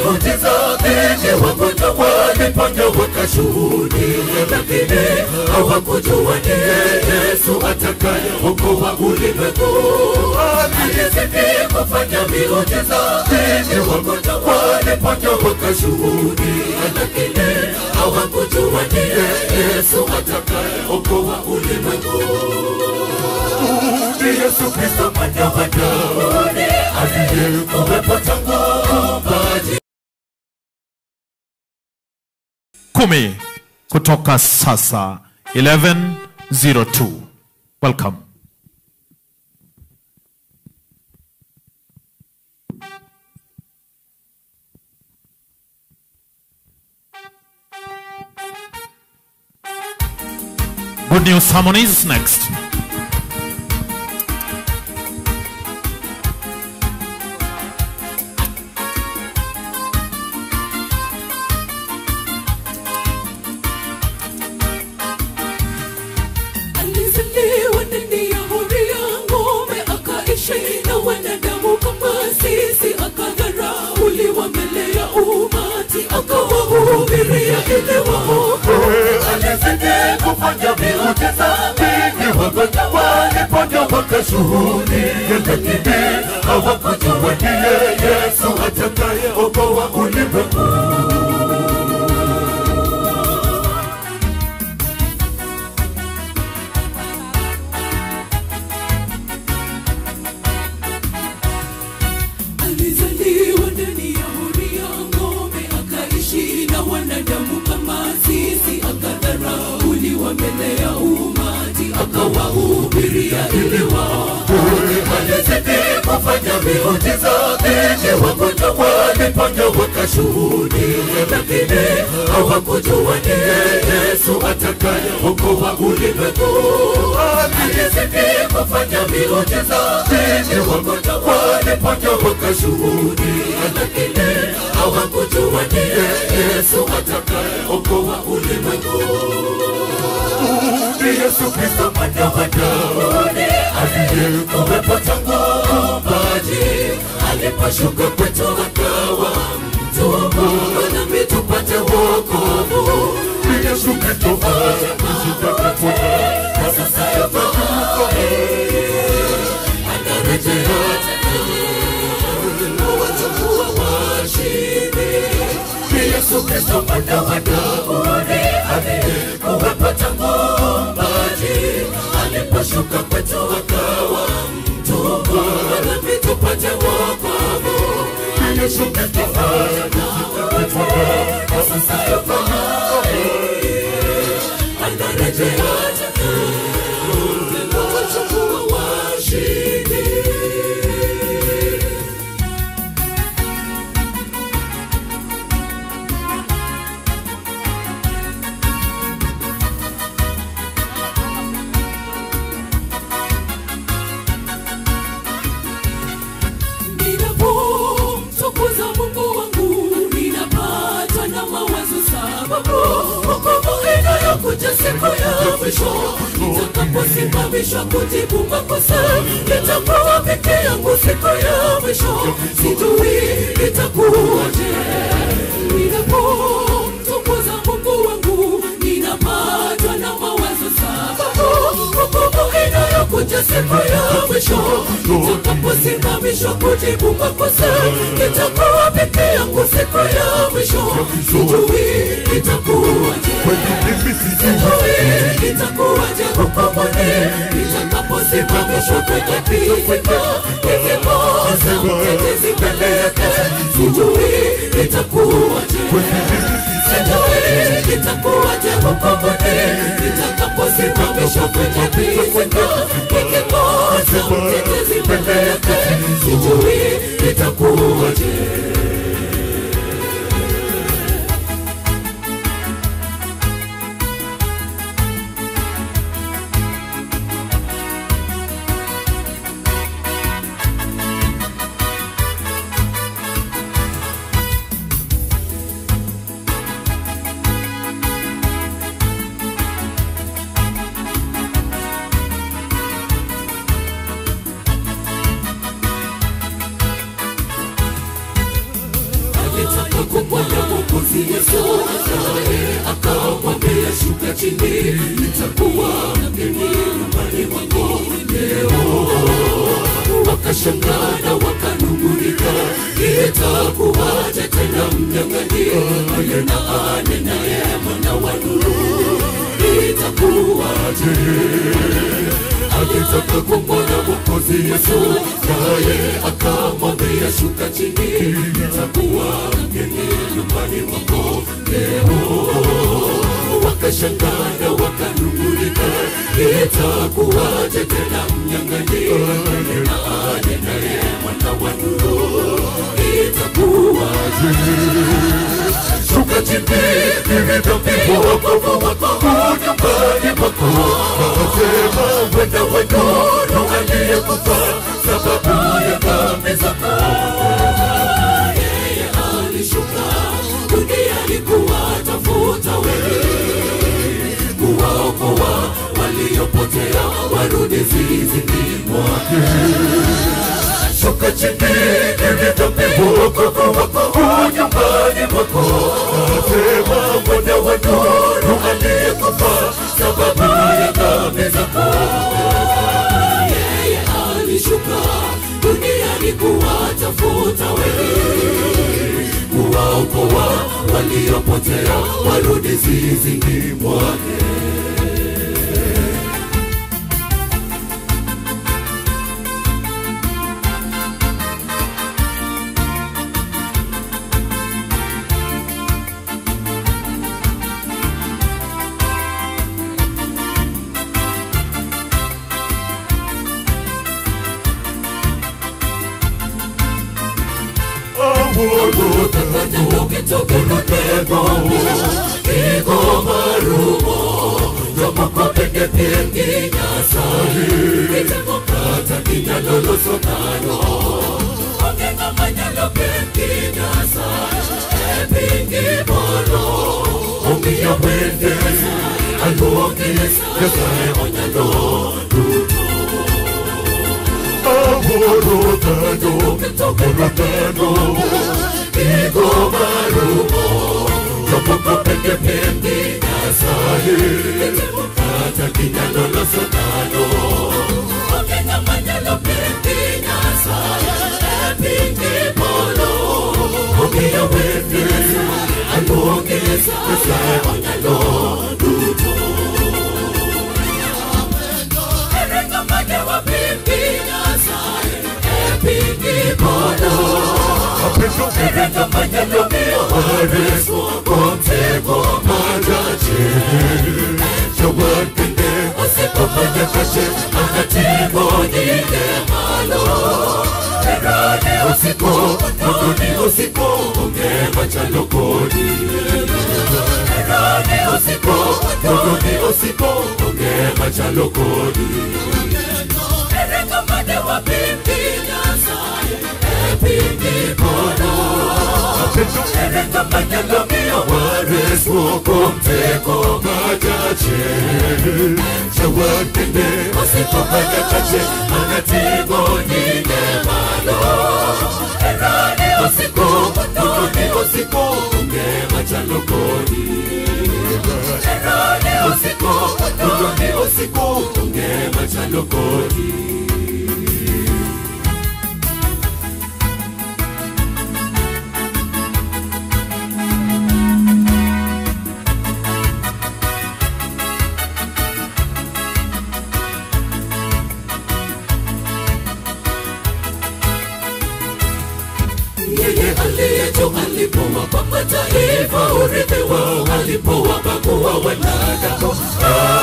miujiza dhidi wagonjwa waliponya wakashuhudia, lakini hawakujua ni Yesu atakayeokoa ulimwengu. Alizidi kufanya miujiza dhidi wagonjwa waliponya wakashuhudia, lakini hawakujua ni Yesu atakayeokoa ulimwengu. Yesu Kristo mwana wa Daudi aliyekuwepo tangu uumbaji. 10 kutoka sasa 11:02. Welcome. Good News Harmonies next. Alizidi kufanya miujiza dhidi wagonjwa waliponya wakashuhudia, lakini hawakujua ndiye Yesu atakayeokoa ulimwengu. Alizidi kufanya miujiza dhidi wagonjwa waliponya wakashuhudia, lakini hawakujua ni Yesu atakayeokoa ulimwengu. Alizidi kufanya miujiza dhidi wagonjwa waliponya wakashuhudia, lakini hawakujua ni Yesu atakayeokoa ulimwengu. Yesu Kristo mwana wa Daudi aliyekuwepo tangu uumbaji, aliposhuka kwetu akawa mtumwa nami tupate wokovu. Yesu Kristo aliyekuwepo na sasa yuko anarejea kuwachukua washindi. Yesu Kristo mwana wa Daudi aliyekuwepo tangu aliposhuka kwetu akawa mtumwa nami tupate wokovu. Yesu Kristo aliyekuwepo na sasa yuko hai, anarejea kuwachukua washindi. Kuja siku ya mwisho, nitakaposimamishwa kujibu makosa, nitakuwa peke yangu siku ya mwisho, sijui itakuwaje. Ninapomtukuza Mungu wangu, ninapatwa na mawazo sababu hukumu inayokuja siku ya mwisho, nitakaposimamishwa kujibu makosa, nitakuwa peke yangu siku ya mwisho, sijui itakuwaje. Itakuwaje hukumuni, nitakaposimamishwa kwenye pika, nikikosa mtetezi mbele yake, sijui itakuwaje. Sijui itakuwaje hukumuni, nitakaposimamishwa kwenye pika, nikikosa mtetezi mbele yake, sijui itakuwaje. Mwokozi Yesu, naye akamwambia shuka chini, nitakuwa mgeni nyumbani mwako leo. Wakashangaa na wakanung'unika, itakuwaje tena mnyang'anyi anenaye mwana wa nuru, itakuwaje? Alitaka kumwona Mwokozi Yesu, naye akamwambia shuka chini, nitakuwa mgeni nyumbani mwako leo. Wakashangaa na wakanung'unika, itakuwaje tena mnyang'anyi anenaye mwana wa nuru, itakuwaje? Shuka chini, ili dhambi wokovu wako nyumbani mwako. Akasema wenda wa nuru aliyekufa sababu ya dhambi zako. Yeye alishuka duniani kuwatafuta wengi, kuwaokoa waliopotea warudi zizini mwake. Shuka chini, ili dhambi wokovu wako nyumbani mwako. Akasema wenda wa nuru aliyekufa sababu ya dhambi zako. Yeye alishuka duniani kuwatafuta wengi, kuwaokoa waliopotea warudi zizini mwake. Yeye aliyecho alipowapa mataifa urithi wao, alipowabagua wanadamu,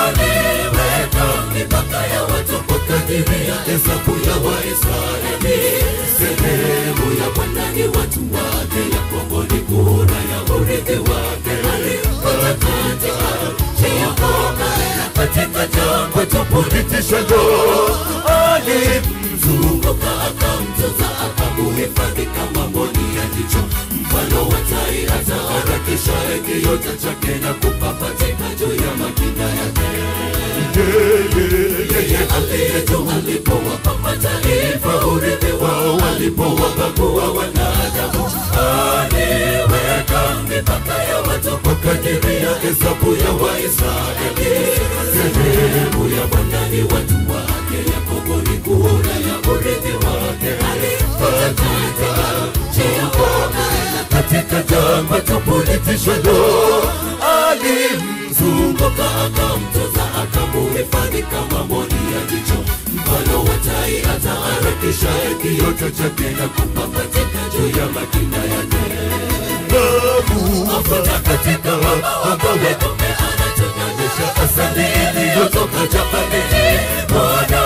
aliweka mipaka ya watu kwa kadiri ya hesabu ya Waisraeli. Sehemu ya Bwana ni watu wake, Yakobo ni kura ya urithi wake. Alimpata katika nchi ya Kanaani, katika jangwa tupu litishayo, alimzunguka akamtunza, akamuhifadhi kama mboni ya jicho. Mfano wa tai ataharakisha kiota chake na kupapatika juu ya makinda yake. yeye aliye juu alipowapa mataifa urithi wao, alipowabagua wanadamu, aliweka mipaka ya watu kwa kadiri ya hesabu ya Waisraeli. Sehemu ya Bwana ni watu wake, Yakobo ni kura ya urithi wake. Alipokatika katika jangwa tupolitishalo, alimzunguka akamtunza, akamuhifadhi kama mboni ya jicho. Mfano wa tai ataharakisha kiota chake na kupapatika juu ya makinda yake. Mafuta katika mabawa yake anatunyonyesha asali iliyotoka Japani. Bwana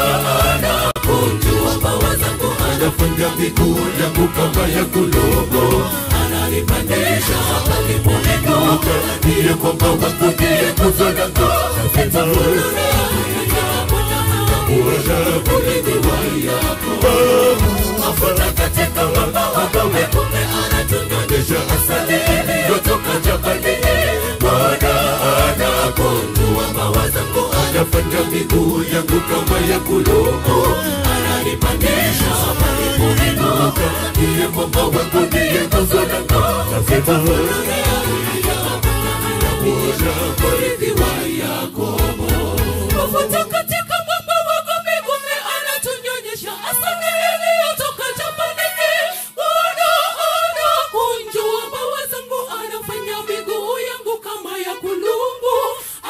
anakunjua mbawa zangu, anafanya miguu yangu kama ya kulubu, ananipandisha palipoinuka, ndiye mwamba wangu, ndiye nguzo langu. Urithi wa Yakobo, mafuta katika mabawa yake anatunyonyesha asali iliyotoka Japani. Bwana anakunjua mbawa zangu, anafanya miguu yangu kama ya kulubu, ananipandisha palipoinuka, ndiye mwamba wangu, ndiye nguzo langu. Urithi wa Yakobo, mafuta katika mabawa yake anatunyonyesha asali iliyotoka Japani. Bwana anakunjua mbawa zangu, anafanya miguu yangu kama ya kulungu,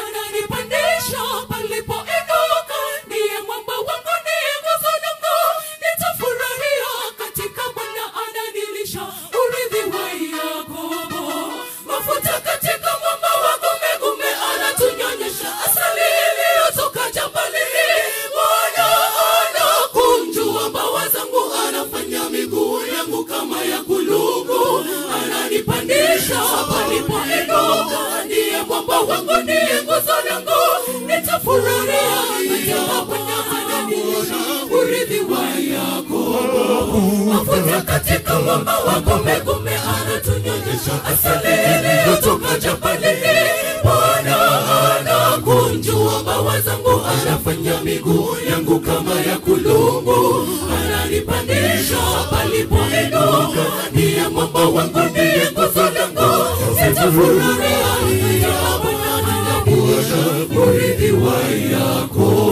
ananipandisha palipoinuka, ndiye mwamba wangu, ndiye nguzo langu. Nitafurahia katika Bwana, ananilisha urithi wa Yakobo. Mafuta katika mwamba wako megume, anatunyonyesha asali iliyotoka Japani. Bwana anakunjua mbawa zangu, anafanya miguu yangu kama ya kulungu, ananipandisha palipoinuka, ndiye mwamba wangu, ndiye nguzo langu. Nitafurahia katika Bwana, ananilisha urithi wa Yakobo. Mafuta katika mwamba wako megume, anatunyonyesha asali iliyotoka Japani. Bwana anakunjua mbawa zangu, anafanya miguu yangu kama ya kulungu, ananipandisha palipoinuka, ndiye mwamba wangu, ndiye nguzo langu. Nitafurahia katika Bwana, ananilisha urithi wa Yakobo.